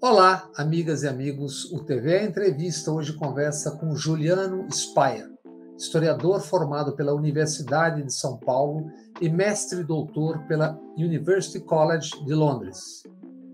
Olá, amigas e amigos. O TV Entrevista hoje conversa com Juliano Speyer, historiador formado pela Universidade de São Paulo e mestre e doutor pela University College de Londres.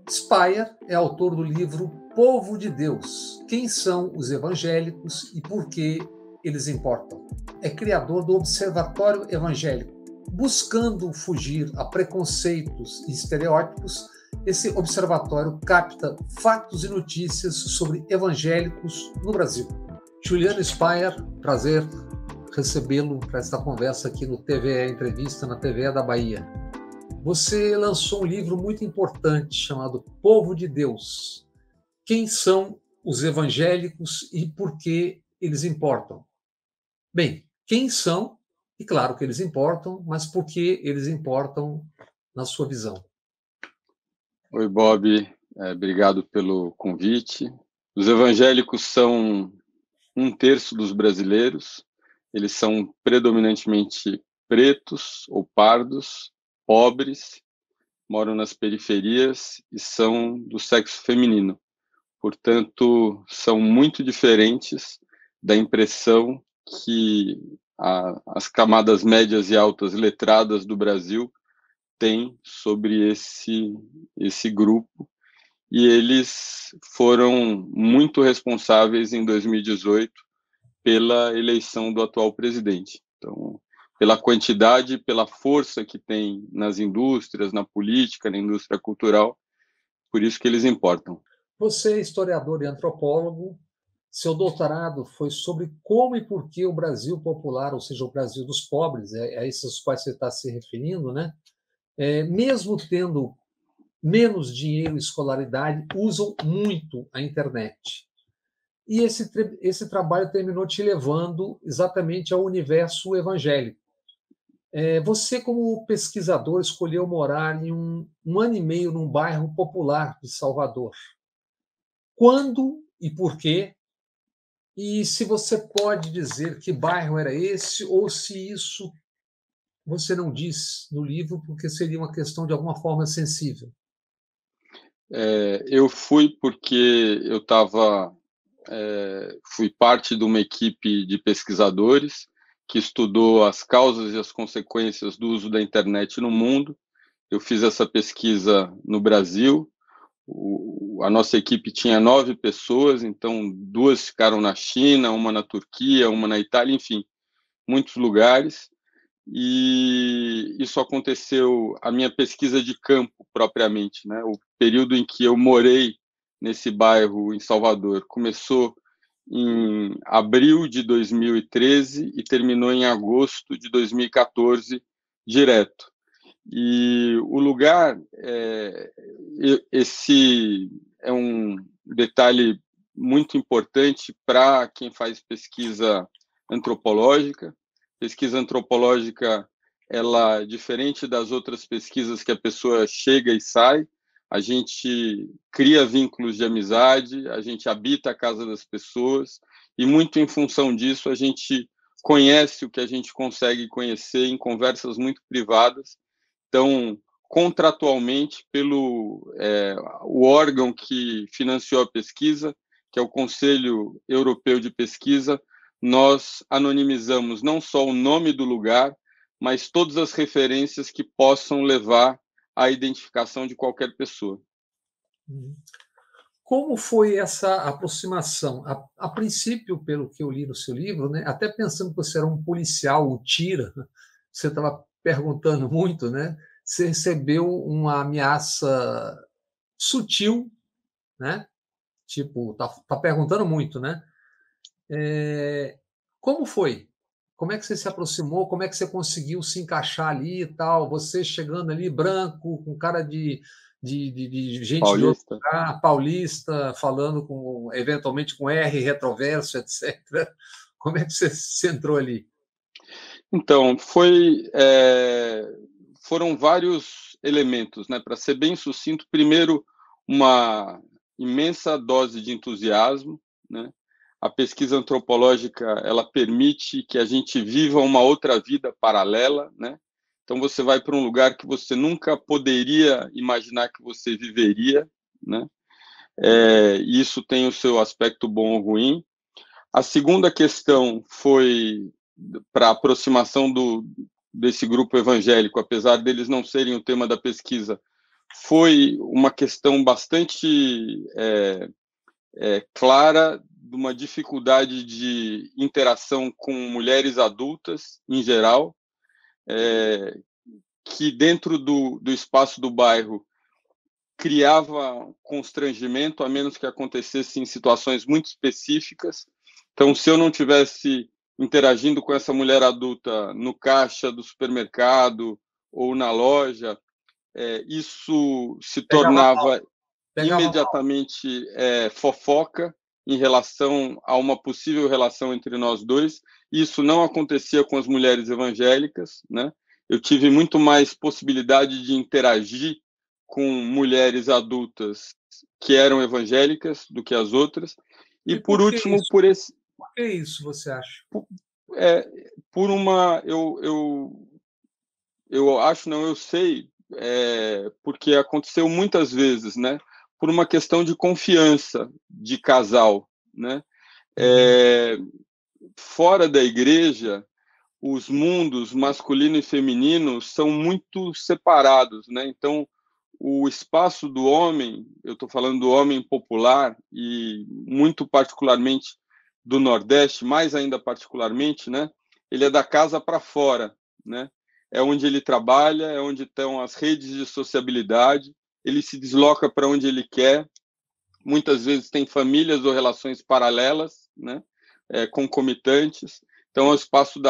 Speyer é autor do livro Povo de Deus: Quem são os evangélicos e por que eles importam? É criador do Observatório Evangélico. Buscando fugir a preconceitos e estereótipos, esse observatório capta fatos e notícias sobre evangélicos no Brasil. Juliano Speyer, prazer recebê-lo para esta conversa aqui no TVE Entrevista, na TVE da Bahia. Você lançou um livro muito importante chamado Povo de Deus. Quem são os evangélicos e por que eles importam? Bem, quem são, e claro que eles importam, mas por que eles importam na sua visão? Oi, Bob. Obrigado pelo convite. Os evangélicos são 1/3 dos brasileiros. Eles são predominantemente pretos ou pardos, pobres, moram nas periferias e são do sexo feminino. Portanto, são muito diferentes da impressão que as camadas médias e altas letradas do Brasil têm sobre esse grupo, e eles foram muito responsáveis em 2018 pela eleição do atual presidente. Então, pela quantidade, pela força que tem nas indústrias, na política, na indústria cultural, por isso que eles importam. Você é historiador e antropólogo. Seu doutorado foi sobre como e por que o Brasil popular, ou seja, o Brasil dos pobres, a esses quais você está se referindo, né? Mesmo tendo menos dinheiro e escolaridade, usam muito a internet. E esse trabalho terminou te levando exatamente ao universo evangélico. Você, como pesquisador, escolheu morar em um ano e meio num bairro popular de Salvador. Quando e por quê? E se você pode dizer que bairro era esse, ou se isso você não diz no livro, porque seria uma questão de alguma forma sensível. Eu fui porque eu fui parte de uma equipe de pesquisadores que estudou as causas e as consequências do uso da internet no mundo. Eu fiz essa pesquisa no Brasil. A nossa equipe tinha 9 pessoas, então 2 ficaram na China, uma na Turquia, uma na Itália, enfim, muitos lugares. E isso aconteceu, a minha pesquisa de campo propriamente, né? O período em que eu morei nesse bairro em Salvador começou em abril de 2013 e terminou em agosto de 2014 direto. E o lugar, esse é um detalhe muito importante para quem faz pesquisa antropológica. Pesquisa antropológica, ela, diferente das outras pesquisas que a pessoa chega e sai, a gente cria vínculos de amizade, a gente habita a casa das pessoas, e muito em função disso a gente conhece o que a gente consegue conhecer em conversas muito privadas. Então, contratualmente, o órgão que financiou a pesquisa, que é o Conselho Europeu de Pesquisa, nós anonimizamos não só o nome do lugar, mas todas as referências que possam levar à identificação de qualquer pessoa. Como foi essa aproximação? A princípio, pelo que eu li no seu livro, né, até pensando que você era um policial, um tira, você estava perguntando muito, né? Você recebeu uma ameaça sutil, né? Tipo, tá perguntando muito, né? Como foi? Como é que você se aproximou? Como é que você conseguiu se encaixar ali e tal? Você chegando ali branco, com cara de gente de outro Paulista? lugar, paulista, falando eventualmente com R, retroverso, etc. Como é que você entrou ali? Então, foram vários elementos, né? Para ser bem sucinto, primeiro, uma imensa dose de entusiasmo, né? A pesquisa antropológica, ela permite que a gente viva uma outra vida paralela, né? Então você vai para um lugar que você nunca poderia imaginar que você viveria, né? Isso tem o seu aspecto bom ou ruim. A segunda questão foi para a aproximação desse grupo evangélico, apesar deles não serem o tema da pesquisa, foi uma questão bastante clara de uma dificuldade de interação com mulheres adultas, em geral, que dentro do espaço do bairro criava constrangimento, a menos que acontecesse em situações muito específicas. Então, se eu não tivesse interagindo com essa mulher adulta no caixa do supermercado ou na loja, isso se tornava imediatamente fofoca em relação a uma possível relação entre nós dois. Isso não acontecia com as mulheres evangélicas, né? Eu tive muito mais possibilidade de interagir com mulheres adultas que eram evangélicas do que as outras. E por último, isso? por esse... Por que isso, você acha? Por uma... Eu acho, não, eu sei, porque aconteceu muitas vezes, né? Por uma questão de confiança de casal, né? Fora da igreja, os mundos masculino e feminino são muito separados, né? Então, o espaço do homem, eu estou falando do homem popular e muito particularmente do Nordeste, mais ainda particularmente, né? Ele é da casa para fora, né? É onde ele trabalha, é onde estão as redes de sociabilidade, ele se desloca para onde ele quer, muitas vezes tem famílias ou relações paralelas, né? Concomitantes. Então, é o espaço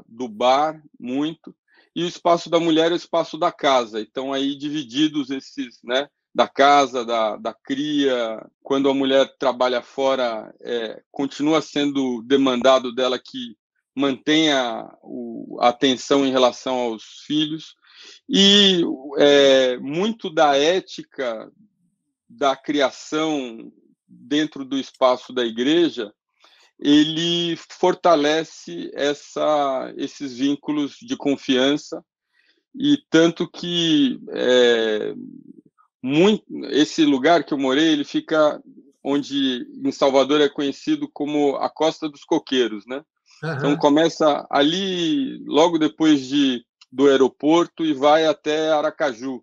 do bar, muito, e o espaço da mulher é o espaço da casa. Então, aí divididos esses, né? Da casa, da cria. Quando a mulher trabalha fora, continua sendo demandado dela que mantenha a atenção em relação aos filhos. E muito da ética da criação dentro do espaço da igreja, ele fortalece esses vínculos de confiança, e tanto que esse lugar que eu morei, ele fica onde em Salvador é conhecido como a Costa dos Coqueiros, né? Uhum. Então começa ali logo depois do aeroporto e vai até Aracaju.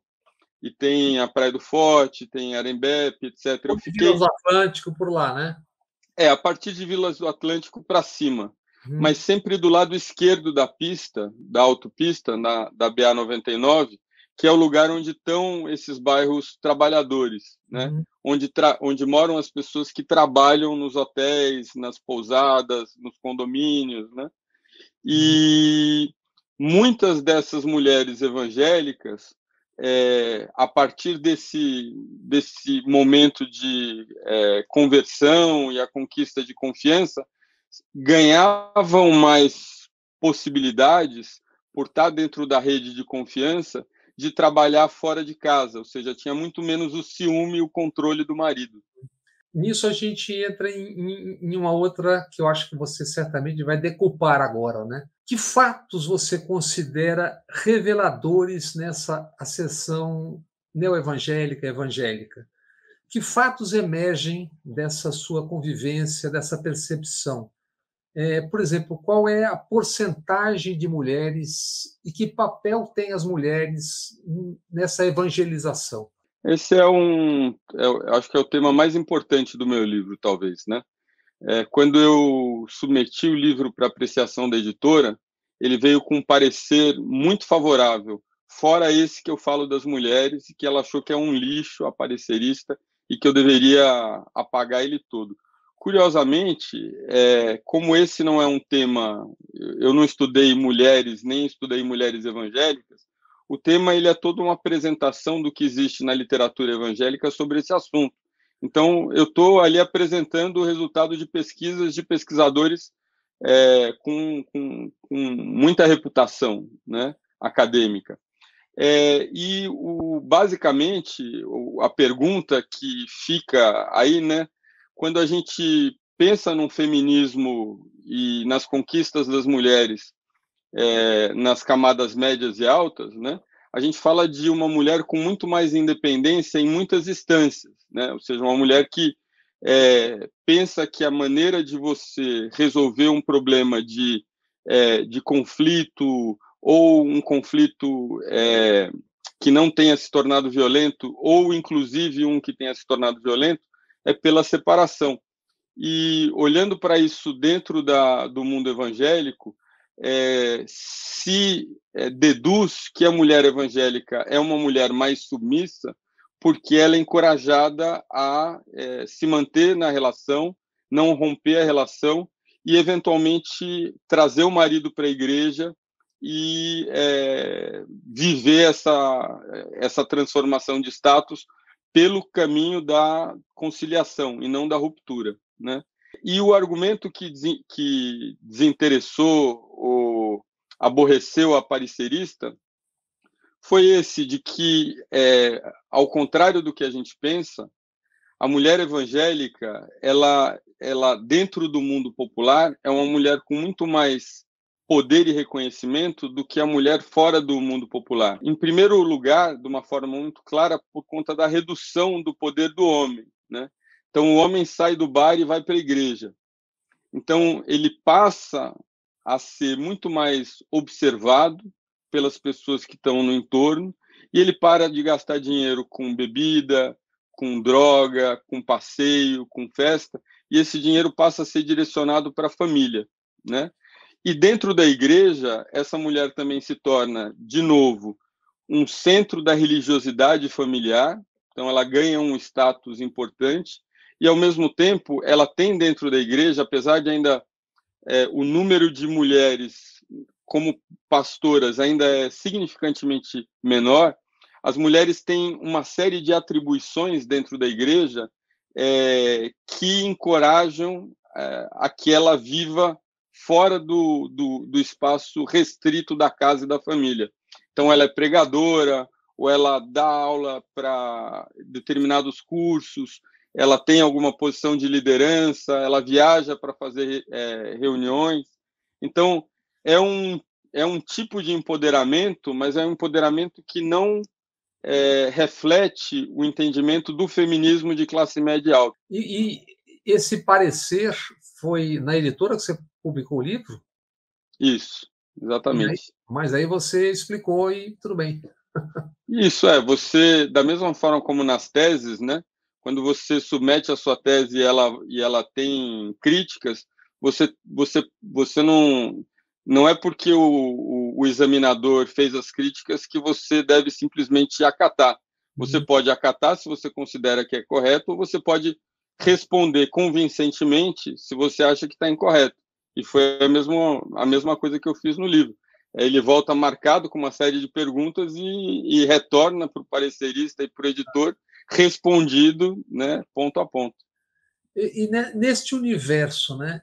E tem a Praia do Forte, tem Arembepe, etc. Eu fiquei... Vilas do Atlântico por lá, né? A partir de Vilas do Atlântico para cima, mas sempre do lado esquerdo da pista, da autopista, da BA-99, que é o lugar onde estão esses bairros trabalhadores, né? Onde moram as pessoas que trabalham nos hotéis, nas pousadas, nos condomínios, né? E muitas dessas mulheres evangélicas, a partir desse momento de conversão e a conquista de confiança, ganhavam mais possibilidades, por estar dentro da rede de confiança, de trabalhar fora de casa, ou seja, tinha muito menos o ciúme e o controle do marido. Nisso a gente entra em uma outra que eu acho que você certamente vai decupar agora, né? Que fatos você considera reveladores nessa acessão neoevangélica, evangélica? Que fatos emergem dessa sua convivência, dessa percepção? Por exemplo, qual é a porcentagem de mulheres e que papel têm as mulheres nessa evangelização? Esse acho que é o tema mais importante do meu livro, talvez, né? Quando eu submeti o livro para apreciação da editora, ele veio com um parecer muito favorável, fora esse que eu falo das mulheres, e que ela achou que é um lixo aparecerista e que eu deveria apagar ele todo. Curiosamente, como esse não é um tema, eu não estudei mulheres, nem estudei mulheres evangélicas, o tema ele é toda uma apresentação do que existe na literatura evangélica sobre esse assunto. Então, eu estou ali apresentando o resultado de pesquisas de pesquisadores com muita reputação, né, acadêmica. Basicamente, a pergunta que fica aí, né, quando a gente pensa num feminismo e nas conquistas das mulheres nas camadas médias e altas, né, a gente fala de uma mulher com muito mais independência em muitas instâncias, né? Ou seja, uma mulher que pensa que a maneira de você resolver um problema de conflito, ou um conflito que não tenha se tornado violento, ou inclusive um que tenha se tornado violento, é pela separação. E olhando para isso dentro do mundo evangélico, se deduz que a mulher evangélica é uma mulher mais submissa, porque ela é encorajada a se manter na relação, não romper a relação e, eventualmente, trazer o marido para a igreja e viver essa transformação de status pelo caminho da conciliação e não da ruptura, né? E o argumento que desinteressou ou aborreceu a parecerista foi esse de que, ao contrário do que a gente pensa, a mulher evangélica, ela dentro do mundo popular, é uma mulher com muito mais poder e reconhecimento do que a mulher fora do mundo popular. Em primeiro lugar, de uma forma muito clara, por conta da redução do poder do homem, né? Então, o homem sai do bar e vai para a igreja. Então, ele passa a ser muito mais observado pelas pessoas que estão no entorno, e ele para de gastar dinheiro com bebida, com droga, com passeio, com festa, e esse dinheiro passa a ser direcionado para a família, né? E dentro da igreja, essa mulher também se torna, de novo, um centro da religiosidade familiar, então ela ganha um status importante, e ao mesmo tempo ela tem dentro da igreja, apesar de ainda o número de mulheres como pastoras ainda é significantemente menor, as mulheres têm uma série de atribuições dentro da igreja que encorajam a que ela viva fora do espaço restrito da casa e da família. Então, ela é pregadora, ou ela dá aula para determinados cursos, ela tem alguma posição de liderança, ela viaja para fazer reuniões. Então, é um tipo de empoderamento, mas é um empoderamento que não reflete o entendimento do feminismo de classe média alta. E esse parecer foi na editora que você publicou o livro? Isso, exatamente. Mas aí você explicou e tudo bem. Isso você, da mesma forma como nas teses, né? Quando você submete a sua tese e ela tem críticas, você não é porque o examinador fez as críticas que você deve simplesmente acatar. Você pode acatar se você considera que é correto, ou você pode responder convincentemente se você acha que está incorreto. E foi a mesma coisa que eu fiz no livro. Ele volta marcado com uma série de perguntas e retorna para o parecerista e para o editor respondido, né, ponto a ponto. E neste universo, né,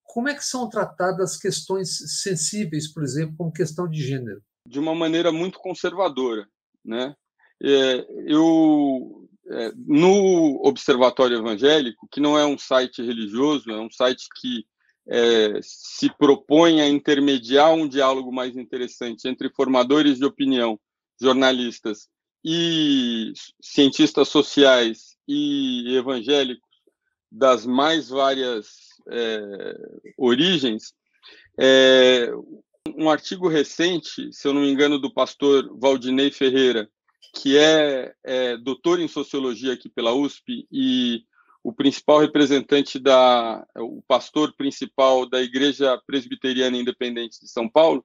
como é que são tratadas questões sensíveis, por exemplo, como questão de gênero? De uma maneira muito conservadora, né? No Observatório Evangélico, que não é um site religioso, é um site que se propõe a intermediar um diálogo mais interessante entre formadores de opinião, jornalistas e cientistas sociais e evangélicos das mais várias origens. Um artigo recente, se eu não me engano, do pastor Valdinei Ferreira, que é doutor em sociologia aqui pela USP e o principal representante o pastor principal da Igreja Presbiteriana Independente de São Paulo,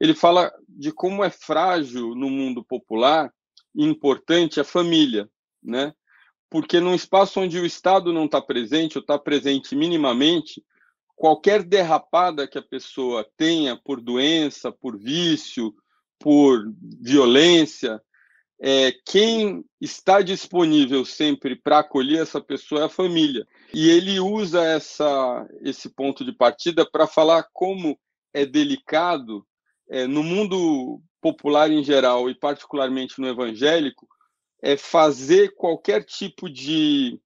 ele fala de como é frágil no mundo popular e importante a família, né? Porque num espaço onde o Estado não está presente ou está presente minimamente, qualquer derrapada que a pessoa tenha por doença, por vício, por violência, quem está disponível sempre para acolher essa pessoa é a família. E ele usa esse ponto de partida para falar como é delicado, no mundo popular em geral e particularmente no evangélico, fazer qualquer tipo de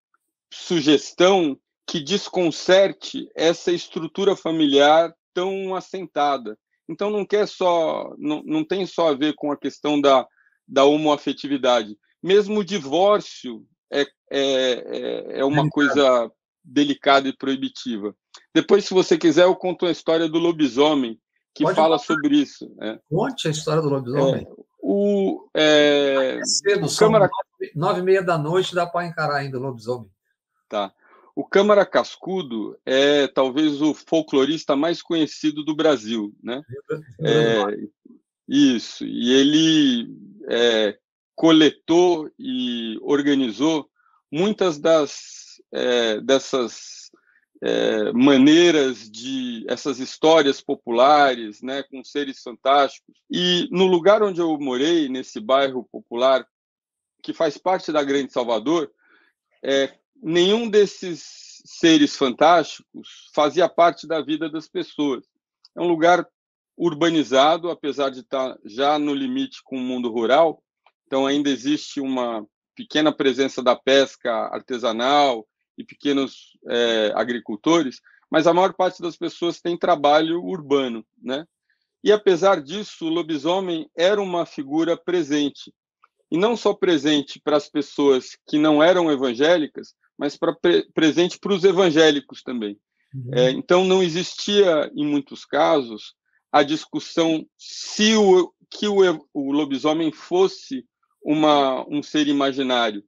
sugestão que desconcerte essa estrutura familiar tão assentada. Então não tem só a ver com a questão da da homoafetividade. Mesmo o divórcio é uma coisa delicada e proibitiva. Depois, se você quiser, eu conto a história do lobisomem, que fala sobre isso. Conte a história do lobisomem. Cedo, são 9h30 da noite, dá para encarar ainda o lobisomem. Tá. O Câmara Cascudo é talvez o folclorista mais conhecido do Brasil, né? Isso. E ele coletou e organizou muitas dessas maneiras essas histórias populares, né, com seres fantásticos. E no lugar onde eu morei, nesse bairro popular que faz parte da Grande Salvador, nenhum desses seres fantásticos fazia parte da vida das pessoas. É um lugar urbanizado, apesar de estar já no limite com o mundo rural, então ainda existe uma pequena presença da pesca artesanal e pequenos agricultores, mas a maior parte das pessoas tem trabalho urbano, né? E apesar disso, o lobisomem era uma figura presente, e não só presente para as pessoas que não eram evangélicas, mas presente para os evangélicos também. Então, não existia, em muitos casos, a discussão se o lobisomem fosse um ser imaginário.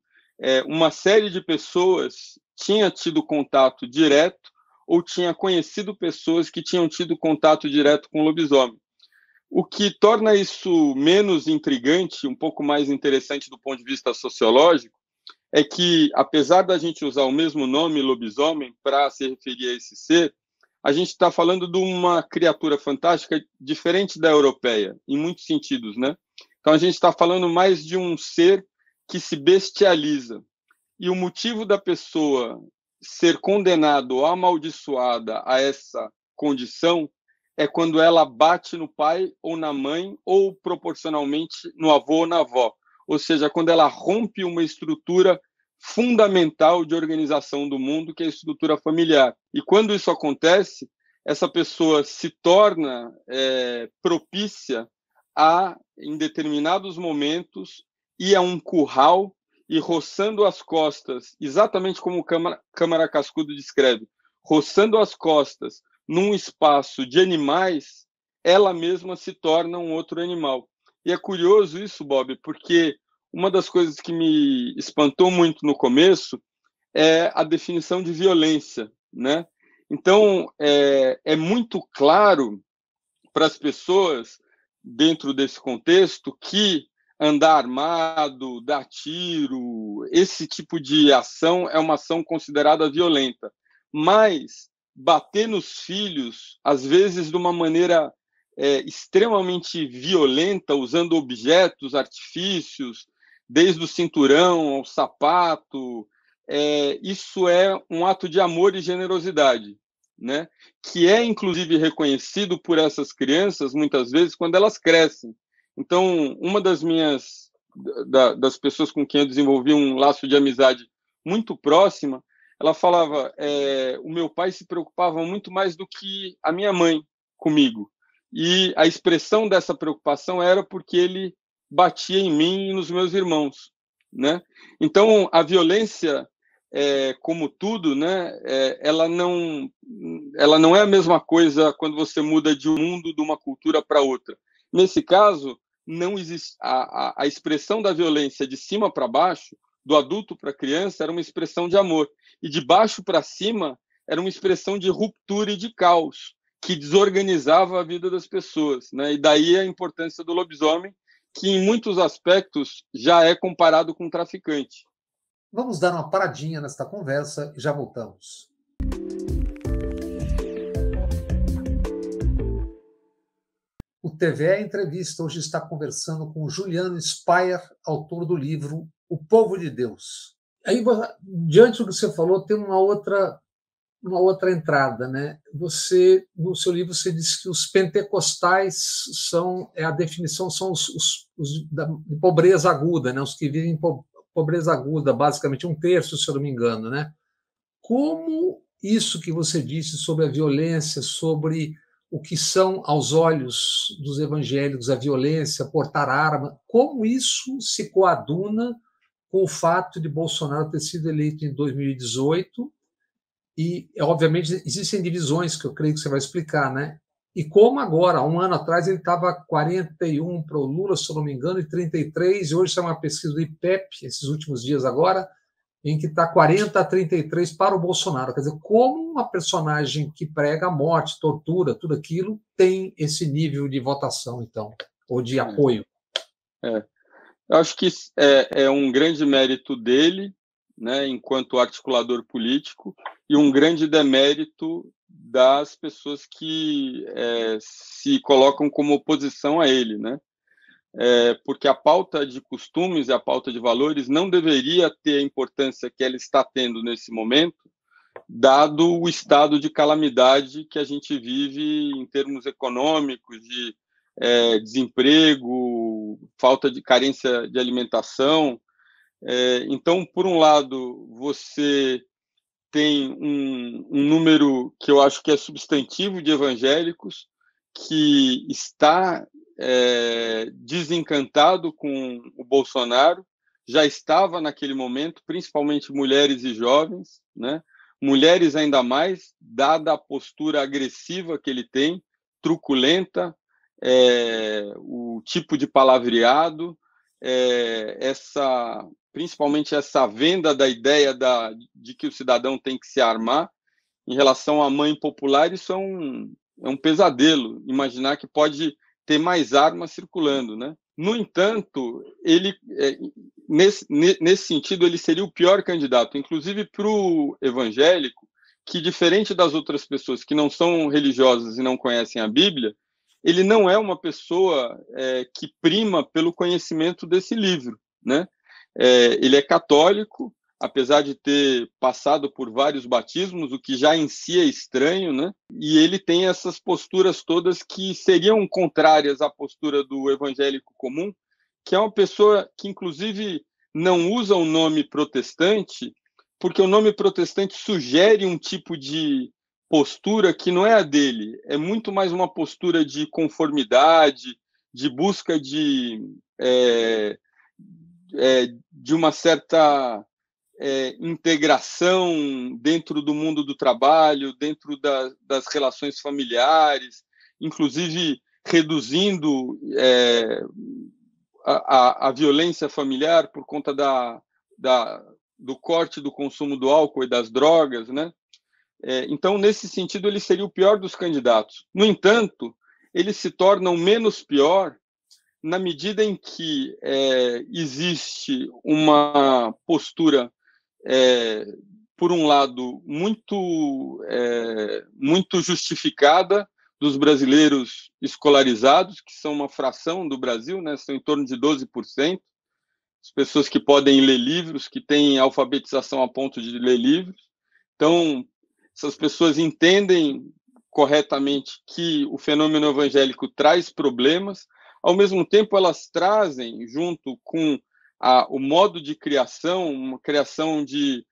Uma série de pessoas tinha tido contato direto ou tinha conhecido pessoas que tinham tido contato direto com o lobisomem. O que torna isso menos intrigante, um pouco mais interessante do ponto de vista sociológico, é que, apesar da gente usar o mesmo nome, lobisomem, para se referir a esse ser, a gente está falando de uma criatura fantástica diferente da europeia, em muitos sentidos, né? Então, a gente está falando mais de um ser que se bestializa. E o motivo da pessoa ser condenada ou amaldiçoada a essa condição é quando ela bate no pai ou na mãe, ou proporcionalmente no avô ou na avó. Ou seja, quando ela rompe uma estrutura fundamental de organização do mundo, que é a estrutura familiar. E quando isso acontece, essa pessoa se torna propícia a, em determinados momentos, ir a um curral e roçando as costas, exatamente como o Câmara Cascudo descreve, roçando as costas num espaço de animais, ela mesma se torna um outro animal. E é curioso isso, Bob, porque uma das coisas que me espantou muito no começo é a definição de violência, né? Então, é muito claro para as pessoas, dentro desse contexto, que andar armado, dar tiro, esse tipo de ação é uma ação considerada violenta. Mas bater nos filhos, às vezes de uma maneira extremamente violenta, usando objetos, artifícios, desde o cinturão ao sapato, isso é um ato de amor e generosidade, né? Que é, inclusive, reconhecido por essas crianças, muitas vezes, quando elas crescem. Então, uma das pessoas com quem eu desenvolvi um laço de amizade muito próxima, ela falava, o meu pai se preocupava muito mais do que a minha mãe comigo. E a expressão dessa preocupação era porque ele batia em mim e nos meus irmãos, né? Então, a violência, como tudo, né, ela não é a mesma coisa quando você muda de um mundo, de uma cultura para outra. Nesse caso, não existe a expressão da violência de cima para baixo, do adulto para a criança, era uma expressão de amor. E de baixo para cima, era uma expressão de ruptura e de caos, que desorganizava a vida das pessoas, né? E daí a importância do lobisomem, que em muitos aspectos já é comparado com um traficante. Vamos dar uma paradinha nesta conversa e já voltamos. O TVE Entrevista hoje está conversando com o Juliano Speyer, autor do livro O Povo de Deus. Aí, diante do que você falou, tem uma outra entrada, né? Você, no seu livro, você diz que os pentecostais a definição são os de pobreza aguda, né? Os que vivem em pobreza aguda, basicamente 1/3, se eu não me engano, né? Como isso que você disse sobre a violência, sobre o que são, aos olhos dos evangélicos, a violência, portar arma, como isso se coaduna com o fato de Bolsonaro ter sido eleito em 2018 e, obviamente, existem divisões que eu creio que você vai explicar, né? E como agora, um ano atrás, ele estava 41 para o Lula, se eu não me engano, e 33, e hoje está uma pesquisa do IPEP, esses últimos dias agora, em que está 40-33 para o Bolsonaro. Quer dizer, como uma personagem que prega a morte, tortura, tudo aquilo, tem esse nível de votação, então, ou de apoio? Eu acho que é um grande mérito dele, né, enquanto articulador político, e um grande demérito das pessoas que se colocam como oposição a ele, né? Porque a pauta de costumes e a pauta de valores não deveria ter a importância que ela está tendo nesse momento, dado o estado de calamidade que a gente vive em termos econômicos, de desemprego, falta de carência de alimentação. Então, por um lado, você tem um número que eu acho que é substantivo de evangélicos que está desencantado com o Bolsonaro, já estava naquele momento, principalmente mulheres e jovens, né? Mulheres ainda mais, dada a postura agressiva que ele tem, truculenta, o tipo de palavreado, principalmente essa venda da ideia de que o cidadão tem que se armar. Em relação à mãe popular, isso é um pesadelo, imaginar que pode ter mais armas circulando, né? No entanto, ele, nesse sentido, ele seria o pior candidato, inclusive para o evangélico, que, diferente das outras pessoas que não são religiosas e não conhecem a Bíblia, ele não é uma pessoa que prima pelo conhecimento desse livro, né? Ele é católico, apesar de ter passado por vários batismos, o que já em si é estranho, né? E ele tem essas posturas todas que seriam contrárias à postura do evangélico comum, que é uma pessoa que, inclusive, não usa o nome protestante, porque o nome protestante sugere um tipo de postura que não é a dele, é muito mais uma postura de conformidade, de busca de uma certa integração dentro do mundo do trabalho, dentro das relações familiares, inclusive reduzindo a violência familiar por conta do corte do consumo do álcool e das drogas, né? Então, nesse sentido, ele seria o pior dos candidatos. No entanto, ele se torna o menos pior na medida em que existe uma postura, por um lado, muito justificada dos brasileiros escolarizados, que são uma fração do Brasil, né? São em torno de 12%, as pessoas que podem ler livros, que têm alfabetização a ponto de ler livros. Então, essas pessoas entendem corretamente que o fenômeno evangélico traz problemas, ao mesmo tempo elas trazem, junto com o modo de criação, uma criação de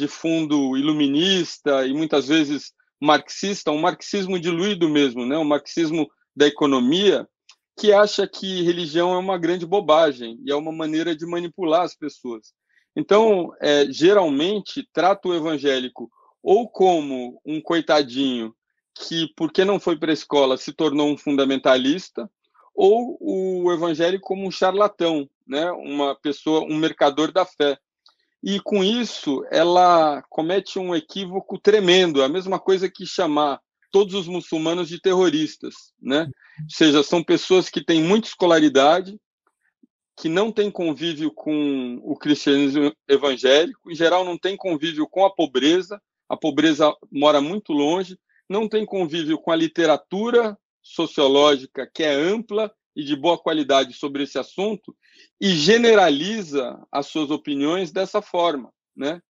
fundo iluminista e muitas vezes marxista, um marxismo diluído mesmo, né? Um marxismo da economia, que acha que religião é uma grande bobagem e é uma maneira de manipular as pessoas. Então, geralmente, trata o evangélico ou como um coitadinho que, porque não foi para a escola, se tornou um fundamentalista, ou o evangélico como um charlatão, né? Uma pessoa, um mercador da fé. E, com isso, ela comete um equívoco tremendo, a mesma coisa que chamar todos os muçulmanos de terroristas, né? Ou seja, são pessoas que têm muita escolaridade, que não têm convívio com o cristianismo evangélico, em geral não têm convívio com a pobreza mora muito longe, não tem convívio com a literatura sociológica, que é ampla e de boa qualidade sobre esse assunto, e generaliza as suas opiniões dessa forma, né?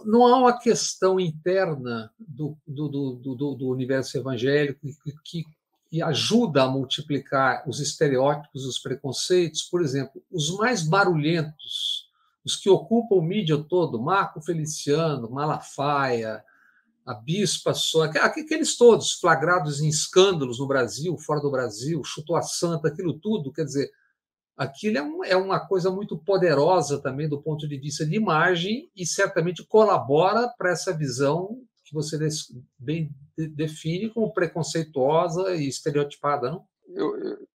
Não há uma questão interna do universo evangélico que ajuda a multiplicar os estereótipos, os preconceitos. Por exemplo, os mais barulhentos, os que ocupam o mídia todo, Marco Feliciano, Malafaia, a bispa só, aqueles todos flagrados em escândalos no Brasil, fora do Brasil, chutou a santa, aquilo tudo, quer dizer, aquilo é uma coisa muito poderosa também do ponto de vista de imagem e certamente colabora para essa visão que você bem define como preconceituosa e estereotipada, não?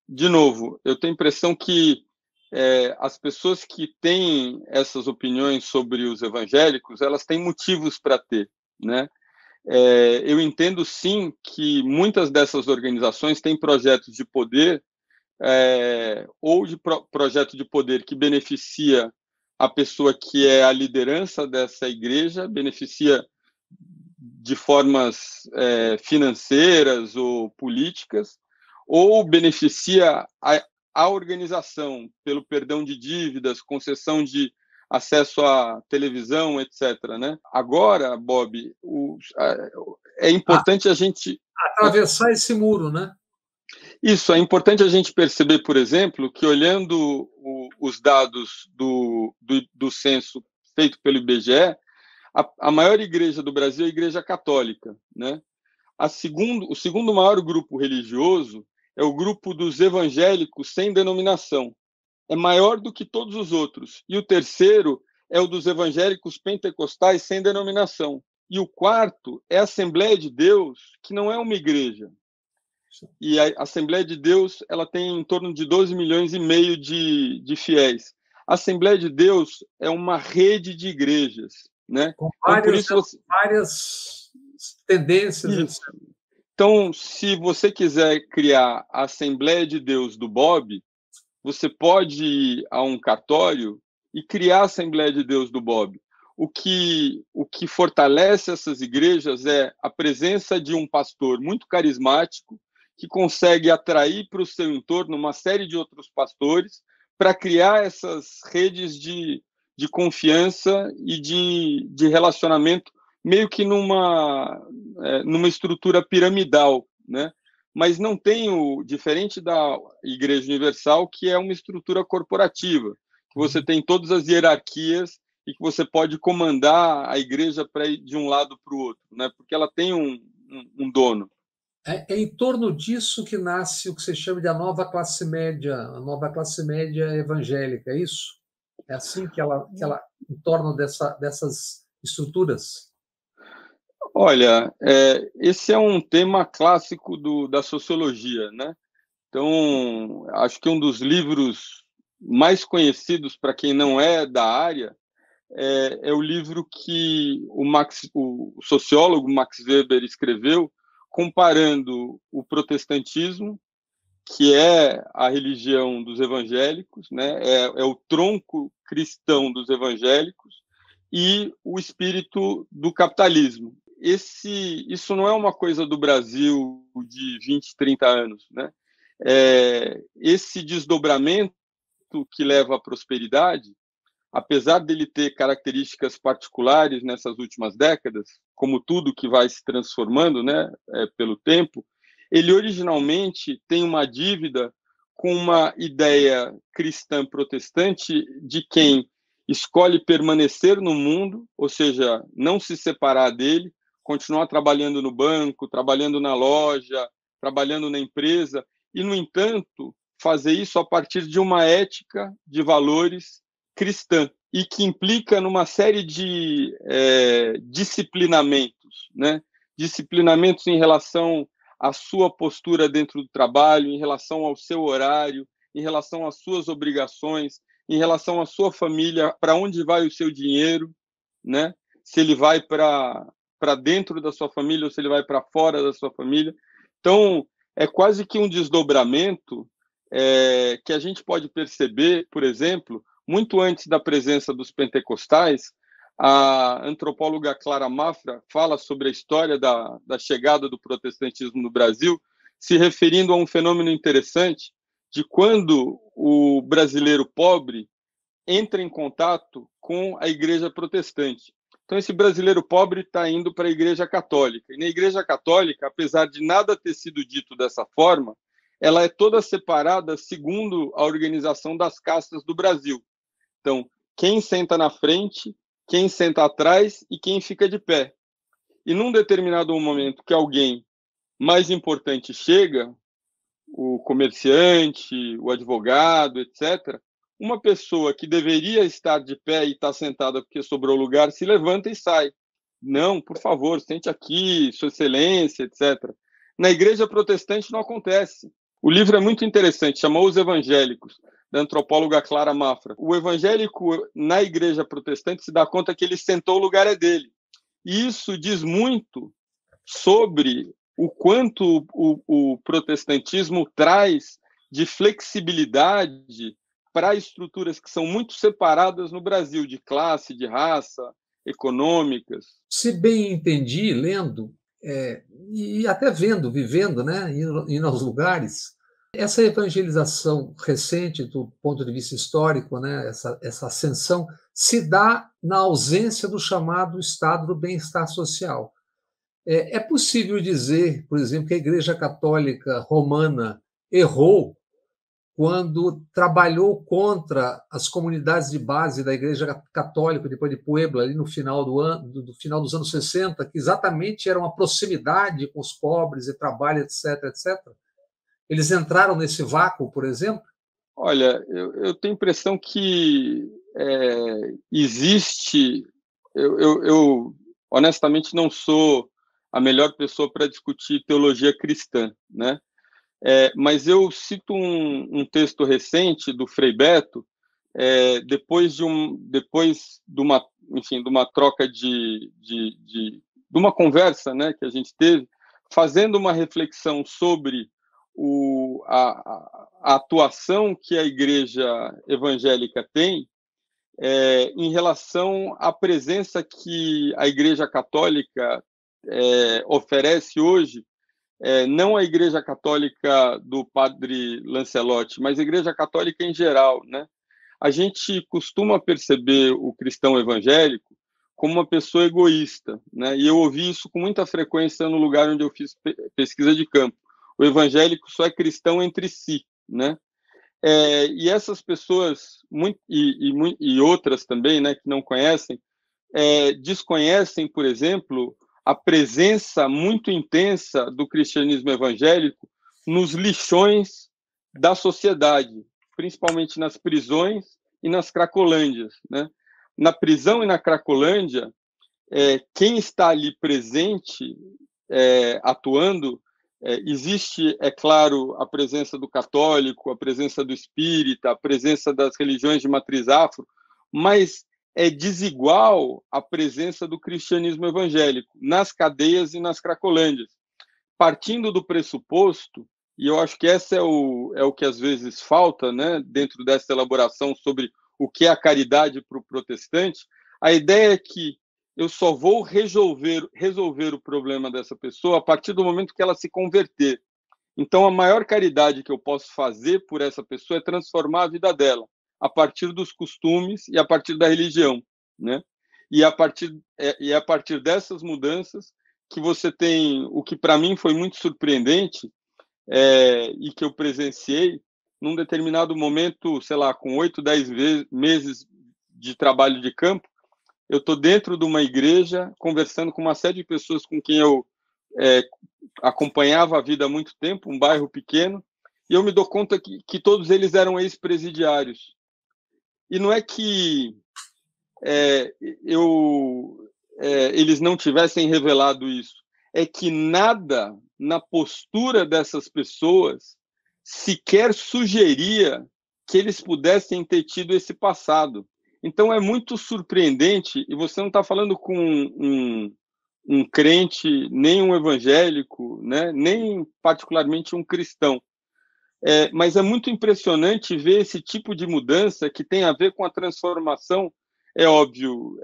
De novo, eu tenho a impressão que as pessoas que têm essas opiniões sobre os evangélicos, elas têm motivos para ter, né? Eu entendo, sim, que muitas dessas organizações têm projetos de poder ou de projeto de poder que beneficia a pessoa que é a liderança dessa igreja, beneficia de formas financeiras ou políticas, ou beneficia a organização pelo perdão de dívidas, concessão de acesso à televisão, etc. Né? Agora, Bob, é importante a gente atravessar esse muro, né? Isso, é importante a gente perceber, por exemplo, que olhando os dados do censo feito pelo IBGE, a maior igreja do Brasil é a Igreja Católica, né? O segundo maior grupo religioso é o grupo dos evangélicos sem denominação. É maior do que todos os outros. E o terceiro é o dos evangélicos pentecostais sem denominação. E o quarto é a Assembleia de Deus, que não é uma igreja. E a Assembleia de Deus ela tem em torno de 12 milhões e meio de fiéis. A Assembleia de Deus é uma rede de igrejas, né? Com então, por isso várias tendências. Isso. Então, se você quiser criar a Assembleia de Deus do Bob, você pode ir a um cartório e criar a Assembleia de Deus do Bob. O que fortalece essas igrejas é a presença de um pastor muito carismático, que consegue atrair para o seu entorno uma série de outros pastores para criar essas redes de confiança e de relacionamento, meio que numa estrutura piramidal, né? Mas não tem diferente da Igreja Universal, que é uma estrutura corporativa, que você tem todas as hierarquias e que você pode comandar a igreja para ir de um lado para o outro, né? Porque ela tem um dono. É em torno disso que nasce o que você chama de a nova classe média evangélica, é isso? É assim que ela em torno dessas estruturas? Olha, esse é um tema clássico da sociologia, né? Então, acho que um dos livros mais conhecidos para quem não é da área é o livro que o sociólogo Max Weber escreveu, comparando o protestantismo, que é a religião dos evangélicos, né? É o tronco cristão dos evangélicos, e o espírito do capitalismo. Isso não é uma coisa do Brasil de 20, 30 anos, né? Esse desdobramento que leva à prosperidade, apesar dele ter características particulares nessas últimas décadas, como tudo que vai se transformando, né, pelo tempo, ele originalmente tem uma dívida com uma ideia cristã protestante de quem escolhe permanecer no mundo, ou seja, não se separar dele, continuar trabalhando no banco, trabalhando na loja, trabalhando na empresa, e, no entanto, fazer isso a partir de uma ética de valores cristã e que implica numa série de disciplinamentos, né? Disciplinamentos em relação à sua postura dentro do trabalho, em relação ao seu horário, em relação às suas obrigações, em relação à sua família, para onde vai o seu dinheiro, né? Se ele vai para dentro da sua família ou se ele vai para fora da sua família. Então, é quase que um desdobramento que a gente pode perceber, por exemplo, muito antes da presença dos pentecostais. A antropóloga Clara Mafra fala sobre a história da chegada do protestantismo no Brasil, se referindo a um fenômeno interessante de quando o brasileiro pobre entra em contato com a igreja protestante. Então, esse brasileiro pobre está indo para a igreja católica. E na igreja católica, apesar de nada ter sido dito dessa forma, ela é toda separada segundo a organização das castas do Brasil. Então, quem senta na frente, quem senta atrás e quem fica de pé. e num determinado momento que alguém mais importante chega, o comerciante, o advogado, etc., uma pessoa que deveria estar de pé e está sentada porque sobrou lugar, se levanta e sai. Não, por favor, sente aqui, Sua Excelência, etc. Na igreja protestante não acontece. O livro é muito interessante, chamou Os Evangélicos, da antropóloga Clara Mafra. O evangélico na igreja protestante se dá conta que ele sentou, o lugar é dele. E isso diz muito sobre o quanto o protestantismo traz de flexibilidade para estruturas que são muito separadas no Brasil, de classe, de raça, econômicas. Se bem entendi, lendo, e até vendo, vivendo, né, indo aos lugares, essa evangelização recente, do ponto de vista histórico, né, essa ascensão, se dá na ausência do chamado estado do bem-estar social. É possível dizer, por exemplo, que a Igreja Católica Romana errou quando trabalhou contra as comunidades de base da Igreja Católica, depois de Puebla, ali no final do final dos anos 60, que exatamente era uma proximidade com os pobres e trabalho, etc., etc. Eles entraram nesse vácuo, por exemplo? Olha, eu tenho a impressão que existe... Eu, honestamente, não sou a melhor pessoa para discutir teologia cristã, né? Mas eu cito um texto recente do Frei Beto, depois de uma troca de uma conversa, né, que a gente teve, fazendo uma reflexão sobre a atuação que a Igreja Evangélica tem em relação à presença que a Igreja Católica oferece hoje, não a Igreja Católica do Padre Lancelotti, mas a Igreja Católica em geral, né? A gente costuma perceber o cristão evangélico como uma pessoa egoísta, né? E eu ouvi isso com muita frequência no lugar onde eu fiz pesquisa de campo. O evangélico só é cristão entre si, né? E essas pessoas, e outras também, né, que não conhecem, desconhecem, por exemplo, a presença muito intensa do cristianismo evangélico nos lixões da sociedade, principalmente nas prisões e nas cracolândias, né? Na prisão e na cracolândia, quem está ali presente, atuando, existe, é claro, a presença do católico, a presença do espírita, a presença das religiões de matriz afro, mas é desigual a presença do cristianismo evangélico nas cadeias e nas cracolândias, partindo do pressuposto, e eu acho que essa é o que às vezes falta, né, dentro dessa elaboração sobre o que é a caridade para o protestante, a ideia é que eu só vou resolver o problema dessa pessoa a partir do momento que ela se converter. Então, a maior caridade que eu posso fazer por essa pessoa é transformar a vida dela, a partir dos costumes e a partir da religião, né? E a partir dessas mudanças que você tem, o que para mim foi muito surpreendente, e que eu presenciei, num determinado momento, sei lá, com 8, 10 meses de trabalho de campo, eu estou dentro de uma igreja, conversando com uma série de pessoas com quem eu acompanhava a vida há muito tempo, um bairro pequeno, e eu me dou conta que todos eles eram ex-presidiários. E não é que eles não tivessem revelado isso, é que nada na postura dessas pessoas sequer sugeria que eles pudessem ter tido esse passado. Então é muito surpreendente, e você não está falando com um crente, nem um evangélico, né? Nem particularmente um cristão. Mas é muito impressionante ver esse tipo de mudança que tem a ver com a transformação, é óbvio,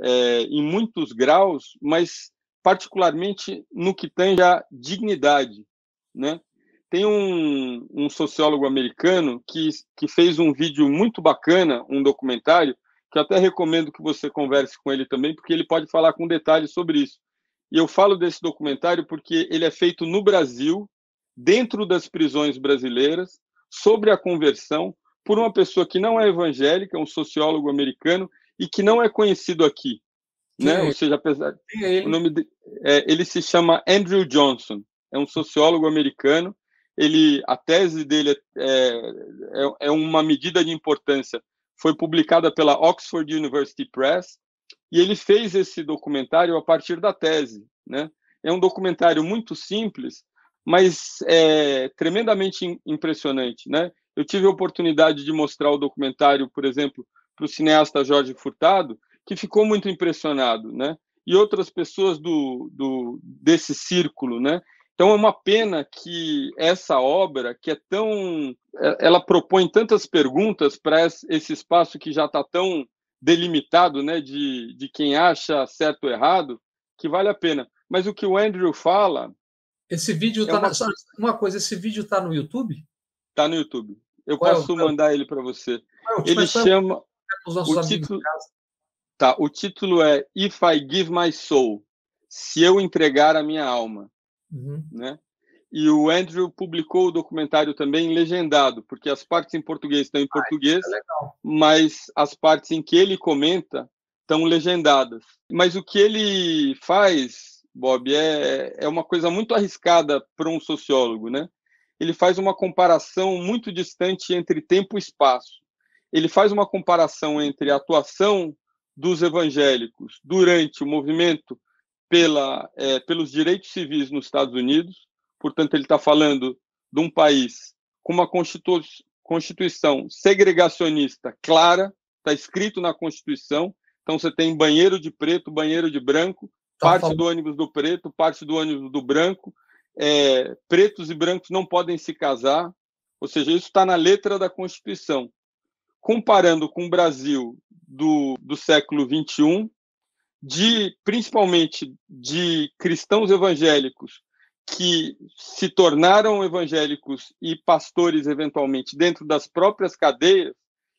em muitos graus, mas particularmente no que tange à dignidade, né? Tem um sociólogo americano que fez um vídeo muito bacana, um documentário, que eu até recomendo que você converse com ele também, porque ele pode falar com detalhes sobre isso. E eu falo desse documentário porque ele é feito no Brasil, dentro das prisões brasileiras, sobre a conversão, por uma pessoa que não é evangélica, um sociólogo americano, e que não é conhecido aqui, né? Ou seja, apesar o nome ele se chama Andrew Johnson, é um sociólogo americano. A tese dele é uma medida de importância. Foi publicada pela Oxford University Press e ele fez esse documentário a partir da tese, né? É um documentário muito simples, mas tremendamente impressionante, né? Eu tive a oportunidade de mostrar o documentário, por exemplo, para o cineasta Jorge Furtado, que ficou muito impressionado, né? E outras pessoas desse círculo, né? Então é uma pena que essa obra, que ela propõe tantas perguntas para esse espaço que já está tão delimitado, né? De quem acha certo ou errado, que vale a pena. Mas o que o Andrew fala... Esse vídeo uma coisa, esse vídeo está no YouTube? Está no YouTube. Eu posso mandar ele para você. Ele chama... Os nossos amigos de casa. Tá, o título é If I Give My Soul, Se Eu Entregar a Minha Alma. Né? E o Andrew publicou o documentário também legendado, porque as partes em português estão em português, mas as partes em que ele comenta estão legendadas. Mas o que ele faz, Bob, é uma coisa muito arriscada para um sociólogo, né? Ele faz uma comparação muito distante entre tempo e espaço. Ele faz uma comparação entre a atuação dos evangélicos durante o movimento pelos direitos civis nos Estados Unidos. Portanto, ele está falando de um país com uma constituição segregacionista clara, está escrito na Constituição. Então, você tem banheiro de preto, banheiro de branco, parte do ônibus do preto, parte do ônibus do branco. Pretos e brancos não podem se casar. Ou seja, isso está na letra da Constituição. Comparando com o Brasil do século XXI, principalmente de cristãos evangélicos que se tornaram evangélicos e pastores, eventualmente, dentro das próprias cadeias,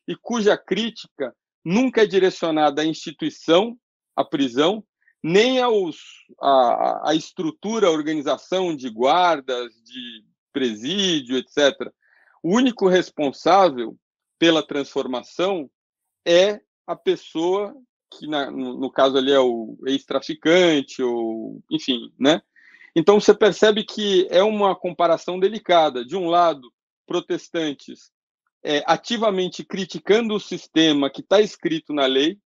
e cuja crítica nunca é direcionada à instituição, à prisão, nem à estrutura, à organização de guardas, de presídio, etc. O único responsável pela transformação é a pessoa que, no caso ali, é o ex-traficante, ou enfim, né? Então, você percebe que é uma comparação delicada. De um lado, protestantes ativamente criticando o sistema que está escrito na lei,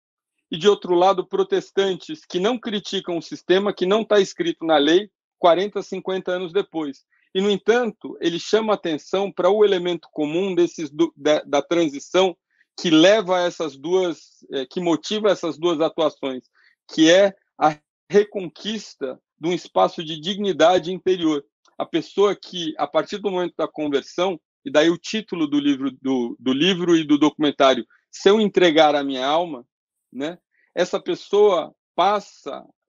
e, de outro lado, protestantes que não criticam o sistema que não está escrito na lei 40, 50 anos depois. E, no entanto, ele chama atenção para o elemento comum da transição que leva a essas que motiva essas duas atuações, que é a reconquista de um espaço de dignidade interior. A pessoa que, a partir do momento da conversão, e daí o título do livro e do documentário, Se Eu Entregar a Minha Alma, né, essa pessoa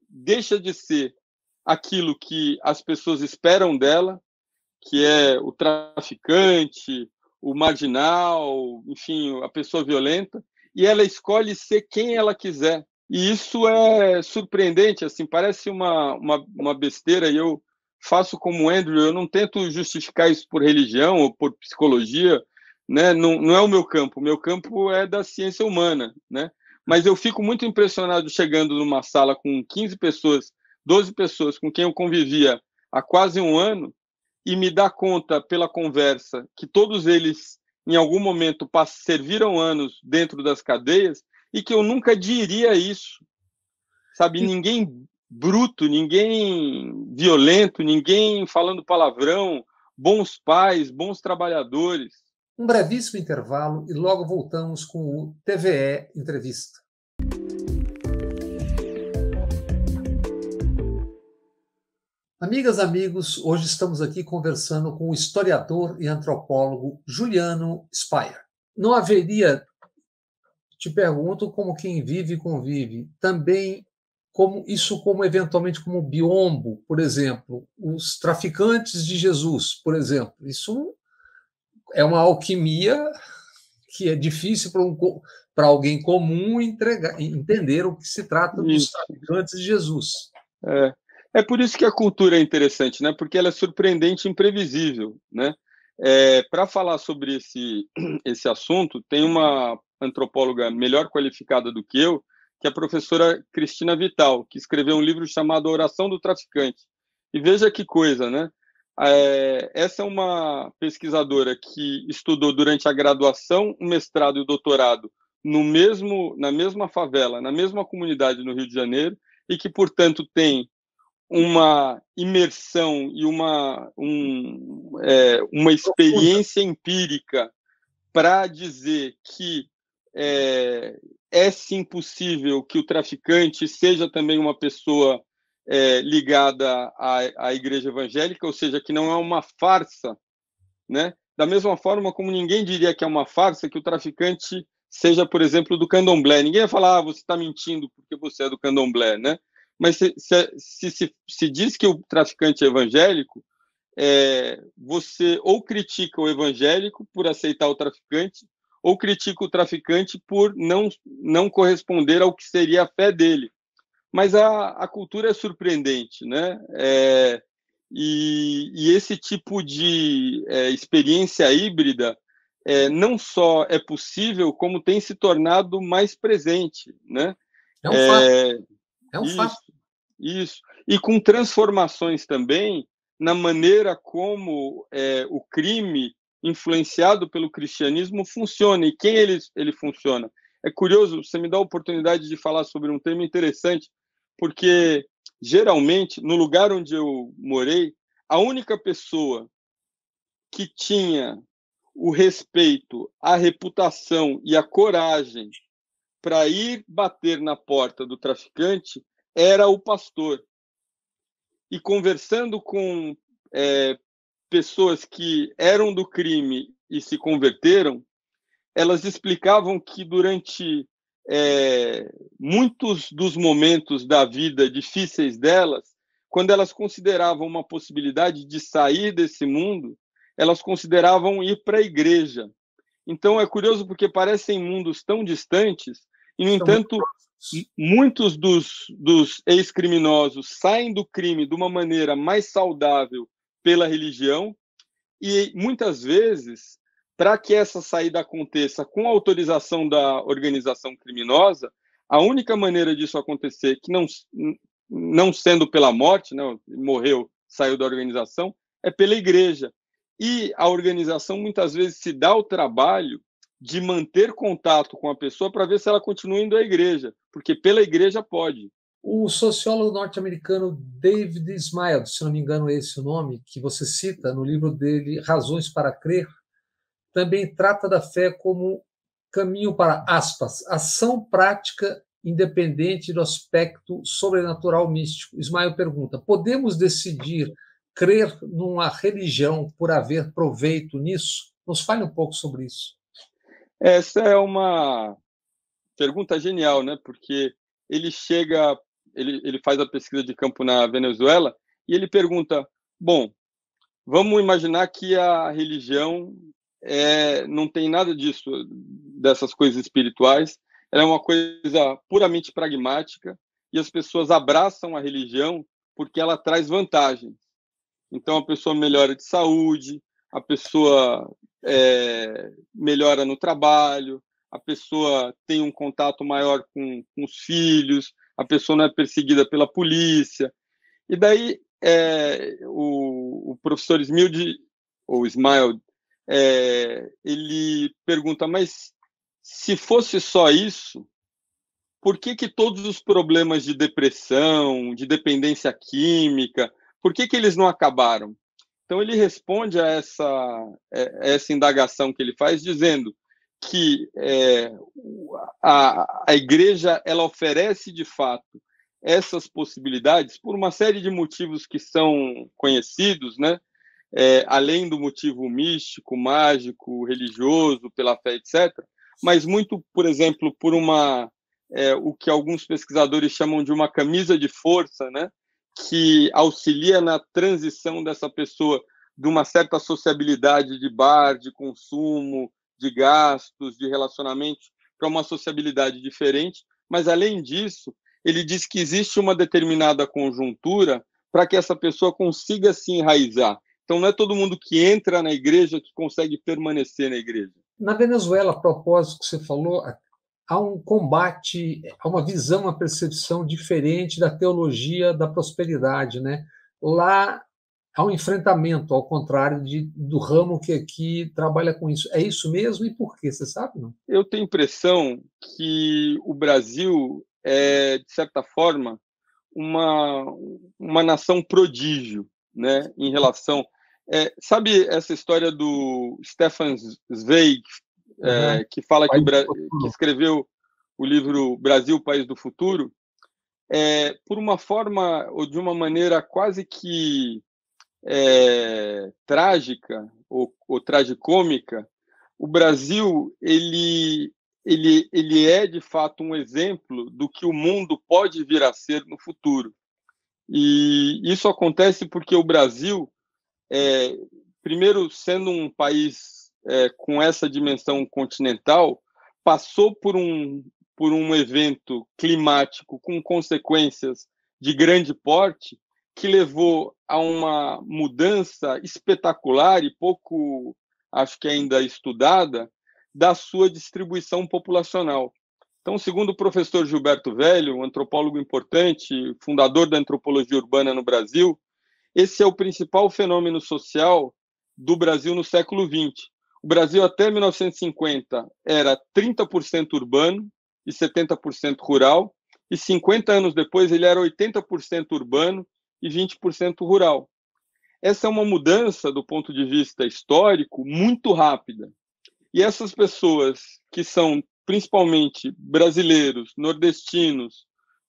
deixa de ser aquilo que as pessoas esperam dela, que é o traficante, o marginal, enfim, a pessoa violenta, e ela escolhe ser quem ela quiser. E isso é surpreendente, assim, parece uma besteira, e eu faço como o Andrew, eu não tento justificar isso por religião ou por psicologia, né? Não é o meu campo é da ciência humana, né? Mas eu fico muito impressionado chegando numa sala com 15 pessoas, 12 pessoas com quem eu convivia há quase um ano, e me dar conta pela conversa que todos eles, em algum momento, serviram anos dentro das cadeias, e que eu nunca diria isso, sabe? Ninguém bruto, ninguém violento, ninguém falando palavrão, bons pais, bons trabalhadores. Um brevíssimo intervalo e logo voltamos com o TVE Entrevista. Amigas, amigos, hoje estamos aqui conversando com o historiador e antropólogo Juliano Speyer. Não haveria, te pergunto, como quem vive e convive, também como eventualmente como biombo, por exemplo, os traficantes de Jesus, por exemplo. Isso é uma alquimia que é difícil para alguém comum entender o que se trata dos traficantes de Jesus. É por isso que a cultura é interessante, né? Porque ela é surpreendente e imprevisível, né? Para falar sobre esse assunto, tem uma antropóloga melhor qualificada do que eu, que é a professora Cristina Vital, que escreveu um livro chamado A Oração do Traficante. E veja que coisa, né? Essa é uma pesquisadora que estudou durante a graduação, o mestrado e o doutorado na mesma favela, na mesma comunidade no Rio de Janeiro, e que, portanto, tem uma imersão e uma experiência empírica para dizer que é sim possível que o traficante seja também uma pessoa ligada à igreja evangélica, ou seja, que não é uma farsa, né? Da mesma forma como ninguém diria que é uma farsa que o traficante seja, por exemplo, do candomblé. Ninguém ia falar, você está mentindo porque você é do candomblé, né? Mas se diz que o traficante é evangélico, você ou critica o evangélico por aceitar o traficante, ou critica o traficante por não corresponder ao que seria a fé dele. Mas a cultura é surpreendente, né? E esse tipo de experiência híbrida não só é possível, como tem se tornado mais presente, né? É um fato. É um Isso, fato. isso. E com transformações também na maneira como o crime influenciado pelo cristianismo funciona e quem ele funciona. É curioso, você me dá a oportunidade de falar sobre um tema interessante, porque geralmente, no lugar onde eu morei, a única pessoa que tinha o respeito, a reputação e a coragem para ir bater na porta do traficante era o pastor. E conversando com pessoas que eram do crime e se converteram, elas explicavam que durante muitos dos momentos da vida difíceis delas, quando elas consideravam uma possibilidade de sair desse mundo, elas consideravam ir para a igreja. Então é curioso porque parecem mundos tão distantes e, no entanto, muitos dos ex-criminosos saem do crime de uma maneira mais saudável pela religião e, muitas vezes, para que essa saída aconteça com a autorização da organização criminosa, a única maneira disso acontecer, que não sendo pela morte, né, morreu, saiu da organização, é pela igreja. E a organização muitas vezes se dá o trabalho de manter contato com a pessoa para ver se ela continua indo à igreja, porque pela igreja pode. O sociólogo norte-americano David Ismail, se não me engano é esse o nome, que você cita no livro dele Razões para Crer, também trata da fé como caminho para, aspas, ação prática independente do aspecto sobrenatural místico. Ismael pergunta, podemos decidir crer numa religião por haver proveito nisso? Nos fale um pouco sobre isso. Essa é uma pergunta genial, né? Porque ele faz a pesquisa de campo na Venezuela e ele pergunta, bom, vamos imaginar que a religião não tem nada disso, dessas coisas espirituais, ela é uma coisa puramente pragmática e as pessoas abraçam a religião porque ela traz vantagens. Então a pessoa melhora de saúde, a pessoa melhora no trabalho, a pessoa tem um contato maior com os filhos, a pessoa não é perseguida pela polícia. E daí o professor Ismail, ele pergunta, mas se fosse só isso, por que todos os problemas de depressão, de dependência química, por que eles não acabaram? Então ele responde a essa indagação que ele faz dizendo que a igreja ela oferece de fato essas possibilidades por uma série de motivos que são conhecidos, né? Além do motivo místico, mágico, religioso, pela fé, etc., mas muito, por exemplo, por o que alguns pesquisadores chamam de uma camisa de força, né? Que auxilia na transição dessa pessoa de uma certa sociabilidade de bar, de consumo, de gastos, de relacionamentos, para uma sociabilidade diferente. Mas, além disso, ele diz que existe uma determinada conjuntura para que essa pessoa consiga se enraizar. Então, não é todo mundo que entra na igreja que consegue permanecer na igreja. Na Venezuela, a propósito que você falou, há um combate, há uma visão, uma percepção diferente da teologia da prosperidade, né? Lá há um enfrentamento, ao contrário do ramo que aqui trabalha com isso. É isso mesmo? E por quê? Você sabe, não? Eu tenho a impressão que o Brasil é, de certa forma, uma, uma nação prodígio, né, em relação... sabe essa história do Stefan Zweig, Uhum. que fala que, que Futuro. escreveu o livro Brasil, País do Futuro? Por uma forma, ou de uma maneira quase que trágica ou tragicômica, o Brasil ele é de fato um exemplo do que o mundo pode vir a ser no futuro. E isso acontece porque o Brasil, primeiro sendo um país com essa dimensão continental, passou por um evento climático com consequências de grande porte que levou a uma mudança espetacular e pouco, acho que ainda estudada, da sua distribuição populacional. Então, segundo o professor Gilberto Velho, um antropólogo importante, fundador da antropologia urbana no Brasil, esse é o principal fenômeno social do Brasil no século XX. O Brasil, até 1950, era 30% urbano e 70% rural, e 50 anos depois ele era 80% urbano e 20% rural. Essa é uma mudança, do ponto de vista histórico, muito rápida. E essas pessoas, que são principalmente brasileiros, nordestinos,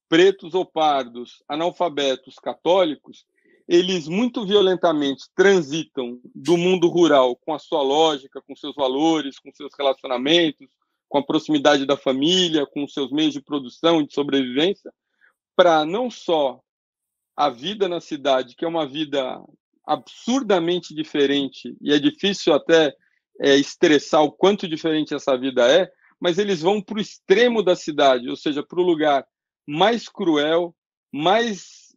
pretos ou pardos, analfabetos, católicos, eles muito violentamente transitam do mundo rural com a sua lógica, com seus valores, com seus relacionamentos, com a proximidade da família, com seus meios de produção e de sobrevivência, para não só a vida na cidade, que é uma vida absurdamente diferente, e é difícil até estressar o quanto diferente essa vida é, mas eles vão para o extremo da cidade, ou seja, para o lugar mais cruel, mais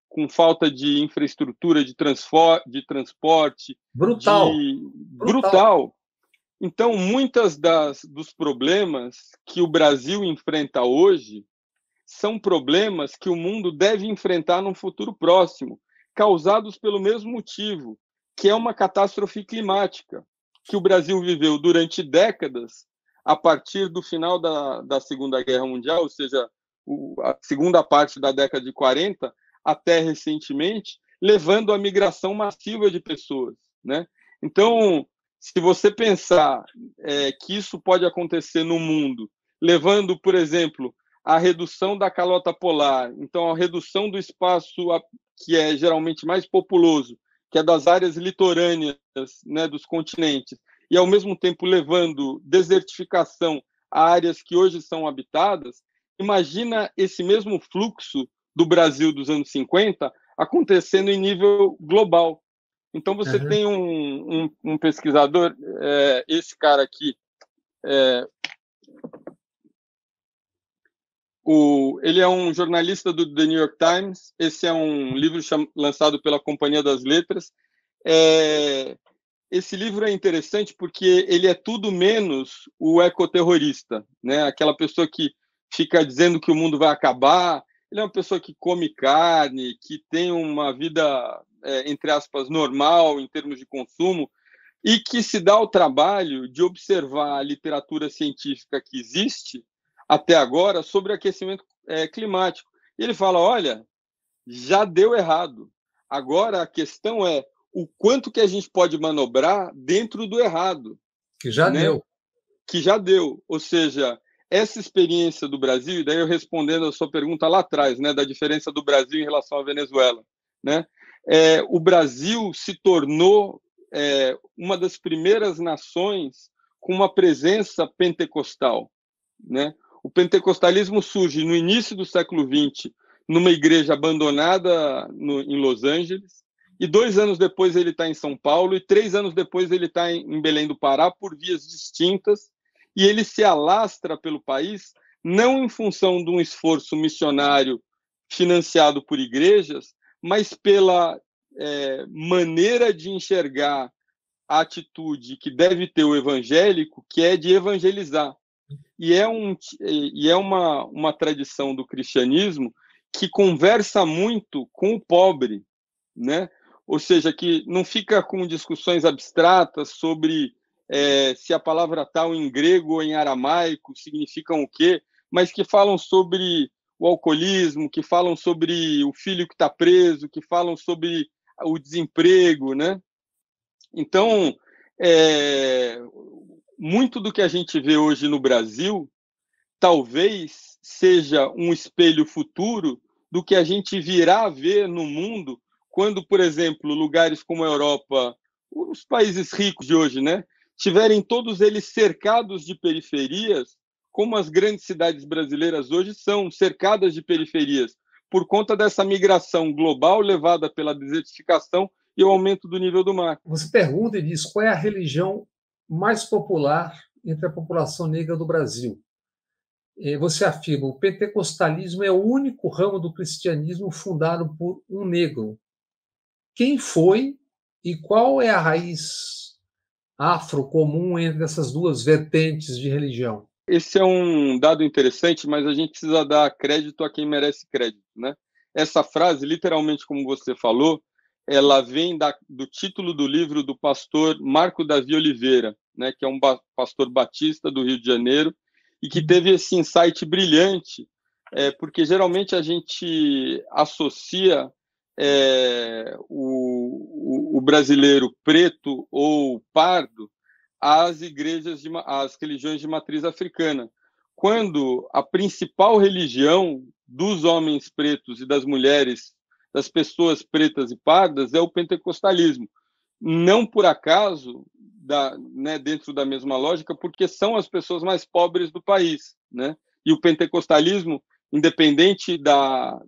com falta de infraestrutura, de transporte, Brutal. de Brutal. brutal. Então, muitas dos problemas que o Brasil enfrenta hoje são problemas que o mundo deve enfrentar num futuro próximo, causados pelo mesmo motivo, que é uma catástrofe climática, que o Brasil viveu durante décadas, a partir do final da Segunda Guerra Mundial, ou seja, a segunda parte da década de 40, até recentemente, levando à migração massiva de pessoas, né? Então, se você pensar que isso pode acontecer no mundo, levando, por exemplo, a redução da calota polar, então a redução do espaço que é geralmente mais populoso, que é das áreas litorâneas, né, dos continentes, e ao mesmo tempo levando desertificação a áreas que hoje são habitadas, imagina esse mesmo fluxo do Brasil dos anos 50 acontecendo em nível global. Então você Uhum. tem um pesquisador, esse cara aqui, ele é um jornalista do The New York Times. Esse é um livro lançado pela Companhia das Letras. Esse livro é interessante porque ele é tudo menos o ecoterrorista, né? Aquela pessoa que fica dizendo que o mundo vai acabar. Ele é uma pessoa que come carne, que tem uma vida, entre aspas, normal em termos de consumo, e que se dá o trabalho de observar a literatura científica que existe até agora sobre aquecimento climático. E ele fala, olha, já deu errado. Agora a questão é o quanto que a gente pode manobrar dentro do errado. Que já né? deu. Que já deu. Ou seja, essa experiência do Brasil, e daí eu respondendo a sua pergunta lá atrás, né, da diferença do Brasil em relação à Venezuela, né? O Brasil se tornou uma das primeiras nações com uma presença pentecostal, né? O pentecostalismo surge no início do século XX numa igreja abandonada em Los Angeles, e 2 anos depois ele está em São Paulo, e 3 anos depois ele está em Belém do Pará, por vias distintas, e ele se alastra pelo país, não em função de um esforço missionário financiado por igrejas, mas pela maneira de enxergar a atitude que deve ter o evangélico, que é de evangelizar. E é uma tradição do cristianismo que conversa muito com o pobre, né? Ou seja, que não fica com discussões abstratas sobre se a palavra tal em grego ou em aramaico significam o quê, mas que falam sobre o alcoolismo, que falam sobre o filho que está preso, que falam sobre o desemprego, né? Então, muito do que a gente vê hoje no Brasil talvez seja um espelho futuro do que a gente virá a ver no mundo quando, por exemplo, lugares como a Europa, os países ricos de hoje, né, tiverem todos eles cercados de periferias, como as grandes cidades brasileiras hoje são cercadas de periferias, por conta dessa migração global levada pela desertificação e o aumento do nível do mar. Você pergunta e diz qual é a religião mais popular entre a população negra do Brasil. Você afirma o pentecostalismo é o único ramo do cristianismo fundado por um negro. Quem foi e qual é a raiz afro comum entre essas duas vertentes de religião? Esse é um dado interessante, mas a gente precisa dar crédito a quem merece crédito, né? Essa frase, literalmente como você falou, ela vem do título do livro do pastor Marco Davi Oliveira, né, que é um pastor batista do Rio de Janeiro, e que teve esse insight brilhante, porque geralmente a gente associa o brasileiro preto ou pardo às igrejas, às religiões de matriz africana, quando a principal religião dos homens pretos e das mulheres, das pessoas pretas e pardas, é o pentecostalismo. Não por acaso, né, dentro da mesma lógica, porque são as pessoas mais pobres do país, né? E o pentecostalismo, independente da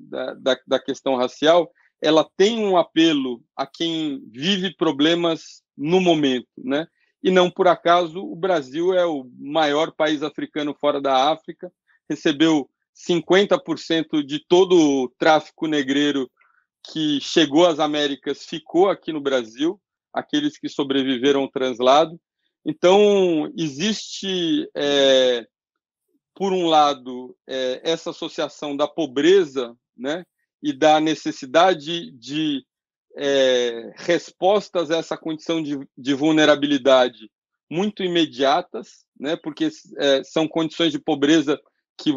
questão racial, ela tem um apelo a quem vive problemas no momento, né? E não por acaso o Brasil é o maior país africano fora da África, recebeu 50% de todo o tráfico negreiro que chegou às Américas ficou aqui no Brasil, aqueles que sobreviveram ao translado. Então, existe, por um lado, essa associação da pobreza, né, e da necessidade de respostas a essa condição de vulnerabilidade muito imediatas, né, porque são condições de pobreza que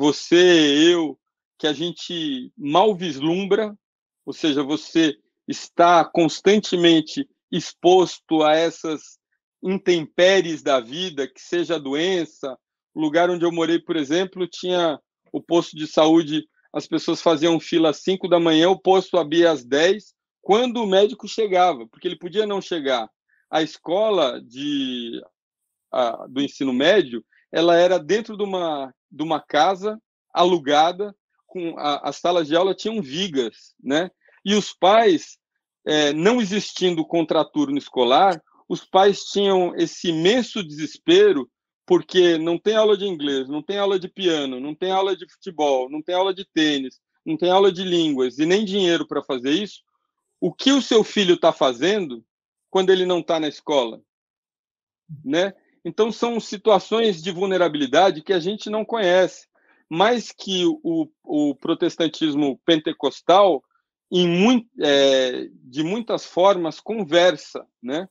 que a gente mal vislumbra, ou seja, você está constantemente exposto a essas intempéries da vida, que seja a doença. O lugar onde eu morei, por exemplo, tinha o posto de saúde, as pessoas faziam fila às 5 da manhã, o posto abria às 10, quando o médico chegava, porque ele podia não chegar. A escola do ensino médio, ela era dentro de uma casa alugada, as salas de aula tinham vigas, né? E os pais, não existindo contraturno escolar, os pais tinham esse imenso desespero, porque não tem aula de inglês, não tem aula de piano, não tem aula de futebol, não tem aula de tênis, não tem aula de línguas e nem dinheiro para fazer isso. O que o seu filho está fazendo quando ele não está na escola, né? Então são situações de vulnerabilidade que a gente não conhece, mas que o protestantismo pentecostal, de muitas formas, conversa, né?